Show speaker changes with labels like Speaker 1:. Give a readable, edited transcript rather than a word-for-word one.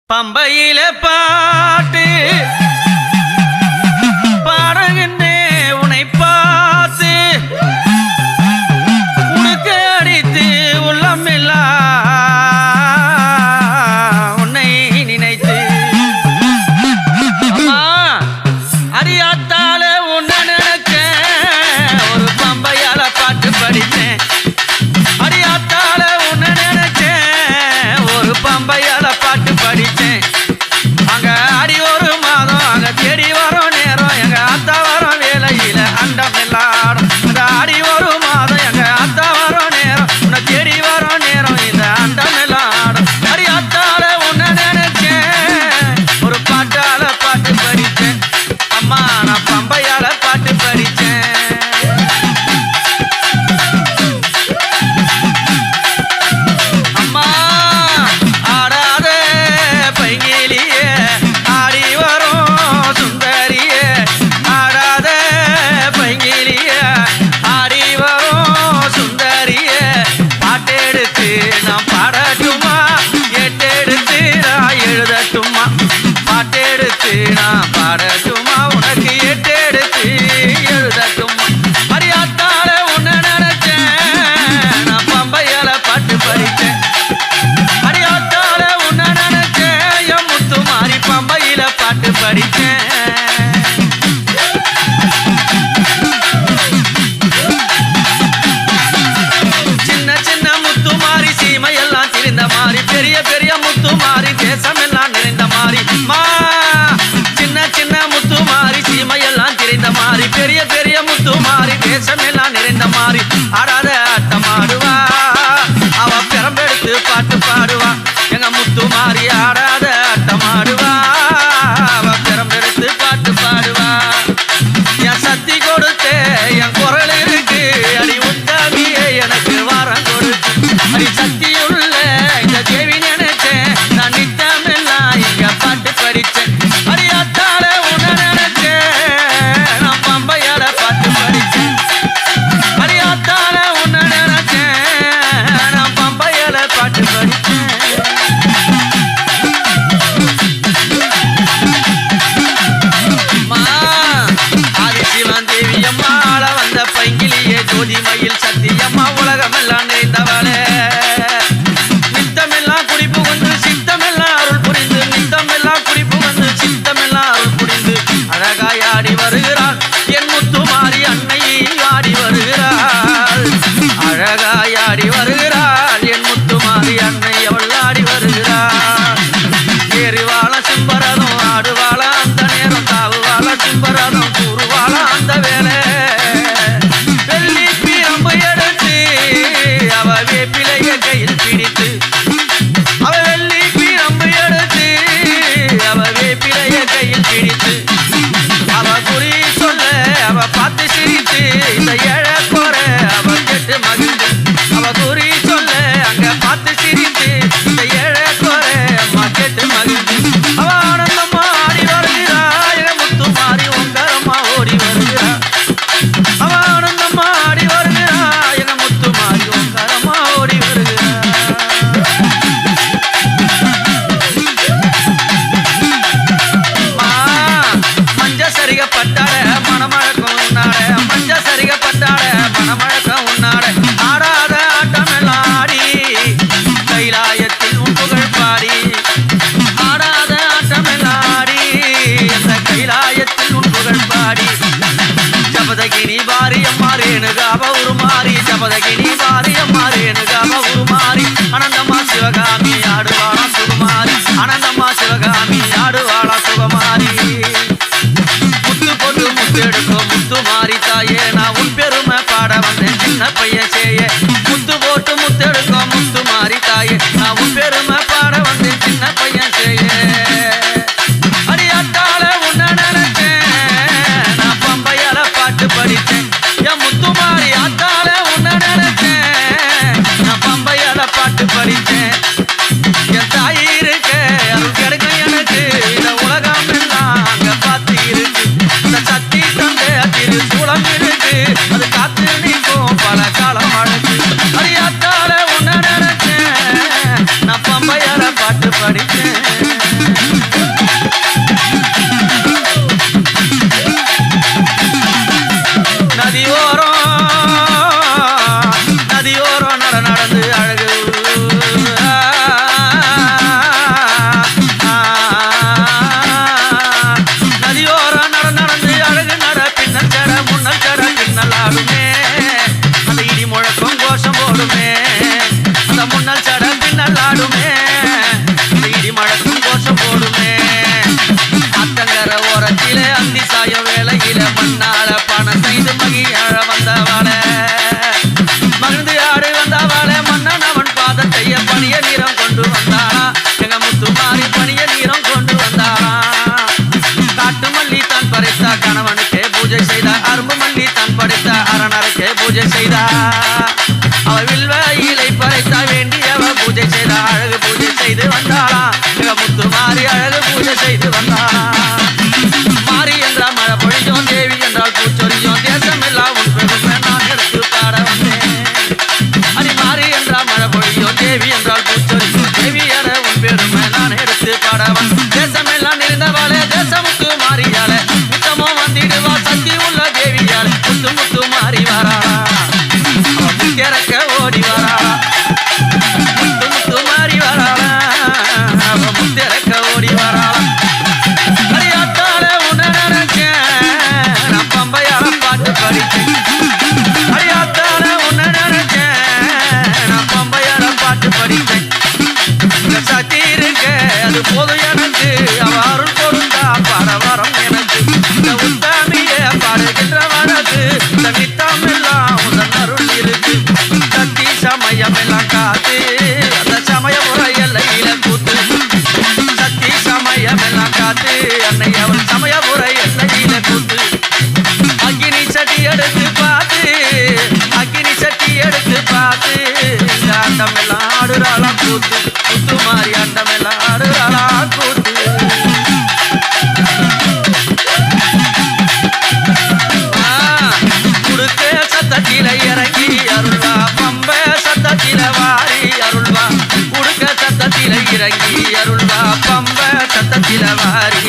Speaker 1: பம்பையில பாட்டு பாடுகின்றே உன்னை பார்த்து உனக்கு அடித்து உள்ளமில்லா உன்னை நினைத்து அம்மா அறியாத்தால உன்னை நினைச்சேன் ஒரு பம்பையால பாட்டு படித்தேன் அறியாத்தால உன்னை நினைச்சேன் ஒரு பம்பையால பாட்டு படித்தேன் அங்க அடி ஒரு மாதம் அங்க தேடி வரும் நேரம் எங்க அத்தா வரும் வேலையில அண்டம் எல்லாரும் அந்த அடி ஒரு மாதம் எங்க அத்தா வரும் நேரம் உன்னை தேடி வரும் நேரம் இந்த அண்டம் எல்லாரும் அறியாத்தால உன்னை நினைச்சேன் ஒரு பாட்டால பாட்டு படித்தேன் அம்மா நான் பம்பையால பாட்டு படித்தேன் பாட்டெடுத்து நான் பாடட்டுமா உனக்கு எட்டெடுத்து எழுதட்டுமா அறியாத்தால உன்னை நினைச்சேன் நான் பம்பையால பாட்டு படித்தேன் அறியாத்தால உன்னை நினைச்சேன் என் முத்து மாறி பம்பையில பாட்டு படித்தேன் சின்ன சின்ன முத்து மாறி சீமையெல்லாம் திரிந்த மாறி பெரிய பெரிய முத்து மாறி தேசமெல்லாம் நிறைந்த மாறி சின்ன சின்ன முத்து மாறி சீமையெல்லாம் திரைந்த மாறி பெரிய பெரிய முத்து மாறி தேசமெல்லாம் நிறைந்த மாறி ஆடாத ஆட்டமாடுவா அவ பெரம்பெடுத்து பாட்டு பாடுவா எங்க முத்து மாறி ஆடாத ஆட்டமாடுவா அவ பெரம்பெடுத்து பாட்டு பாடுவா என் சக்தி கொடுத்தே என் குரல் இருக்கு அடி உத்தமியே எனக்கு வாரம் கொடுத்து அடி சக்தியுள்ள இந்த தேவி நினைச்சேன் நான் நித்தமெல்லாம் இங்க பாட்டு படிச்சேன் அறியாத்தால உன்னை நினைச்சேன் நான் பம்பையால பாட்டு படிச்சேன் அறியாத்தால உன்னை நினைச்சேன் நான் பம்பையால பாட்டு படிச்சேன் ஆதிசிவந்தேவி அம்மாள வந்த பைங்கிலியே ஜோதிமயில் சத்தியம்மா உலகமெல்லாம் நிறைந்தவளே நித்தமெல்லாம் குடிப்பு வந்து சித்தமெல்லாம் அருள் புரிந்து நித்தமெல்லாம் குடிப்பு வந்து சித்தமெல்லாம் அருள் புரிந்து அழகாய் ஆடி வருகிறாள் என் முத்து மாறி அன்னை ஆடி வருகிறாள் அழகாய் ஆடி வருகிறாள் என் முத்து மாறி அன்னை அவள் ஆடி வருகிறாள் ஏறுவாள சிம்பரதம் ஆடுவாள அந்த நேரம் தாவுவாள சிம்பரதம் கூறுவாள அந்த வேலை வெள்ளி பிரம்பு எடுத்து அவ வேப்பிலைய கையில் பிடித்து அவ வெள்ளி பிரம்பு எடுத்து அவ வேப்பிலைய கையில் பிடித்து அவ குறி சொல்ல அவ பார்த்து சிரித்து இந்த ஏழை போற அவ கேட்டு மகிழ்ந்து அவ குறி சொல்ல அங்க பார்த்து சிரித்து இந்த ஏழை போற அம்மா கேட்டு மகிழ்ந்து அவ ஆனந்தமா ஆடி வருகிறா எங்க முத்து மாறி உங்கரமா ஓடி வருகிறா அவ ஆனந்தமா ஆடி வருகிறா எங்க முத்து மாறி உங்கரமா ஓடி வருகிறா மஞ்ச சரிக பட்டாட மணமழக்கம் உன்னாட மஞ்ச சரிக பட்டாட மணமழக்கம் உன்னாட ஆடாத ஆட்டம் எல்லாம் ஆடி கைலாயத்தில் உன் புகழ் பாடி ஆடாத ஆட்டம் எல்லாம் ஆடி அந்த கைலாயத்தில் உன் புகழ் பாடி ஜபதகிரி வாரியம்மா ரேணுகாவ உருமாறி ஜபதகிரி வாரியம்மா ரேணுகாவ உருமாறி அனந்தம்மா சிவகாமி ஆடுவாளா சுகுமாரி அனந்தம்மா சிவகாமி ஆடுவாளா சுகமாரி முத்து போட்டு முத்து எடுக்கும் முத்து மாறி தாயே நான் உன் பெருமை பாட வந்தேன் சின்ன பையன் செய்ய முத்து போட்டு முத்து எடுக்கும் முத்து மாறி தாயே நான் உன் பெருமை பாட வந்தேன் சின்ன பையன் செய்ய அறியாத்தால உன்னை நினைச்சேன் நான் பம்பையால பாட்டு படித்தேன் என் முத்து மாறி ஆத்தால உன்னை நினைச்சேன் பூஜை செய்து வந்தானா மாறி என்றால் மழை பொழியும் தேவி என்றால் பூச்சொரியும் தேசம் எல்லாம் உன் பெருமை நான் எடுத்து பாட வந்தேன் அடி மாறி என்றால் மழை பொழியும் தேவி என்றால் பூச்சொரியும் தேவி என உன் பெருமை நான் எடுத்து பாட வந்தேன் தேசம் எல்லாம் நிறைந்தவாளே தேசமுக்கு மாறியால முத்தமோ வந்திடுவா சக்தி உள்ள தேவியால முத்து முத்து மாறி வராளா அவன் முத்திறக்க ஓடி வராளா முத்து முத்து மாறி வராளா அவன் முத்திறக்க ஓடி வராளா அடியாத்தால உன்னை நினைச்சேன் நான் பம்பையால பாட்டு படிச்சேன் அடியாத்தால உன்னை நினைச்சேன் நான் பம்பையால பாட்டு படிச்சேன் சக்தி இருக்க அது போதும் எனக்கு அவ அருள் கொடுத்தா பாட வரம் எனக்கு இந்த உத்தமிய பாடுகின்றவனுக்கு இந்த நித்தம் எல்லாம் உடன் அருள் இருக்கு சக்தி சமயம் எல்லாம் காத்து அந்த சமய முறை எல்லையில கூத்து சக்தி சமயம் எல்லாம் காத்து அன்னை அவள் சமய முறை எல்லையில கூத்து அக்கினி சட்டி எடுத்து பார்த்து அக்கினி சட்டி எடுத்து பார்த்து இந்த ஆட்டம் எல்லாம் ஆடுறாளா கூத்து கூத்து மாறி ஆட்டம் எல்லாம் ஆடுறாளா கூத்து குடுக்க சத்தத்தில இறங்கி அருள்வா பம்ப சத்தத்தில வாரி அருள்வா குடுக்க சத்தத்தில இறங்கி அருள்வா பம்ப சத்தத்தில வாரி